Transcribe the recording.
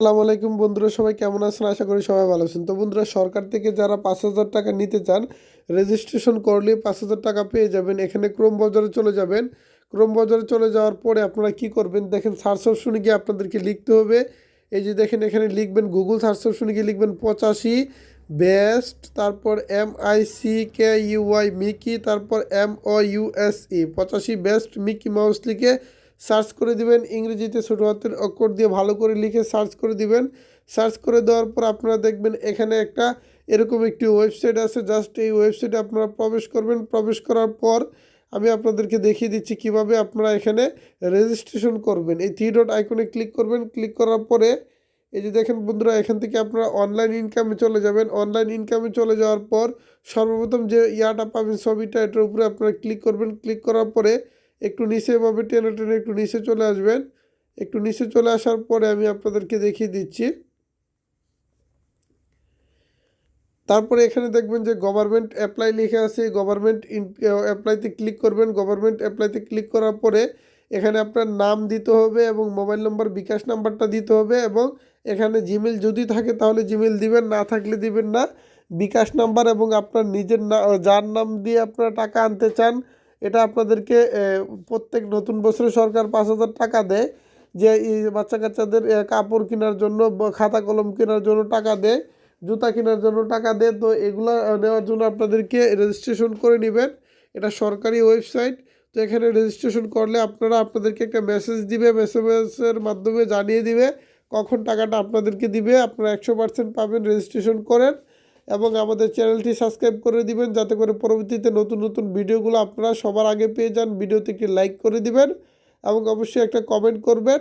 আসসালামু আলাইকুম বন্ধুরা, সবাই কেমন আছেন? আশা করি সবাই ভালো আছেন। তো বন্ধুরা, সরকার থেকে যারা 5,000 টাকা নিতে চান, রেজিস্ট্রেশন করলে 5,000 টাকা পেয়ে যাবেন। এখানে ক্রোম বাজারে চলে যাবেন। ক্রোম বাজারে চলে যাওয়ার পরে আপনারা কি করবেন দেখেন, সার্চ অপশনে গিয়ে আপনাদেরকে লিখতে হবে। এই যে দেখেন, এখানে লিখবেন গুগল সার্চ অপশনে গিয়ে লিখবেন 85 বেস্ট, তারপর MICKUY মিকি, তারপর MOUSE 85 বেস্ট মিকি মাউস লিখে সার্চ করে দিবেন। ইংরেজিতে ছোটো হাতের অক্ষর দিয়ে ভালো করে লিখে সার্চ করে দিবেন। সার্চ করে দেওয়ার পর আপনারা দেখবেন এখানে একটা এরকম একটি ওয়েবসাইট আছে। জাস্ট এই ওয়েবসাইটে আপনারা প্রবেশ করবেন। প্রবেশ করার পর আমি আপনাদেরকে দেখিয়ে দিচ্ছি কিভাবে আপনারা এখানে রেজিস্ট্রেশন করবেন। এই থ্রি ডট আইকনে ক্লিক করবেন। ক্লিক করার পরে এই যে দেখেন বন্ধুরা, এখান থেকে আপনারা অনলাইন ইনকামে চলে যাবেন। অনলাইন ইনকামে চলে যাওয়ার পর সর্বপ্রথম যে ইয়াটা পাবেন, ছবিটা, এটার উপরে আপনারা ক্লিক করবেন। ক্লিক করার পরে একটু নিচে এভাবে টেনে টেনে একটু নিচে চলে আসবেন। একটু নিচে চলে আসার পরে আমি আপনাদেরকে দেখিয়ে দিচ্ছি। তারপরে এখানে দেখবেন যে গভর্নমেন্ট অ্যাপ্লাই লিখে আছে। গভর্নমেন্ট অ্যাপ্লাইতে ক্লিক করবেন। গভর্নমেন্ট অ্যাপ্লাইতে ক্লিক করার পরে এখানে আপনার নাম দিতে হবে এবং মোবাইল নম্বর, বিকাশ নাম্বারটা দিতে হবে এবং এখানে জিমেল যদি থাকে তাহলে জিমেল দিবেন, না থাকলে দিবেন না। বিকাশ নাম্বার এবং আপনার নিজের যার নাম দিয়ে আপনারা টাকা আনতে চান, এটা আপনাদেরকে প্রত্যেক নতুন বছরে সরকার 5,000 টাকা দেয়। যে এই বাচ্চা কাচ্চাদের কাপড় কেনার জন্য, খাতা কলম কেনার জন্য টাকা দেয়, জুতা কেনার জন্য টাকা দেয়। তো এগুলো নেওয়ার জন্য আপনাদেরকে রেজিস্ট্রেশন করে নেবেন। এটা সরকারি ওয়েবসাইট। তো এখানে রেজিস্ট্রেশন করলে আপনাদেরকে একটা মেসেজ দিবে। মেসেজের মাধ্যমে জানিয়ে দিবে কখন টাকাটা আপনাদেরকে দিবে। আপনারা 100% পাবেন। রেজিস্ট্রেশন করেন এবং আমাদের চ্যানেলটি সাবস্ক্রাইব করে দিবেন, যাতে করে পরবর্তীতে নতুন নতুন ভিডিওগুলো আপনারা সবার আগে পেয়ে যান। ভিডিওতে একটি লাইক করে দিবেন এবং অবশ্যই একটা কমেন্ট করবেন।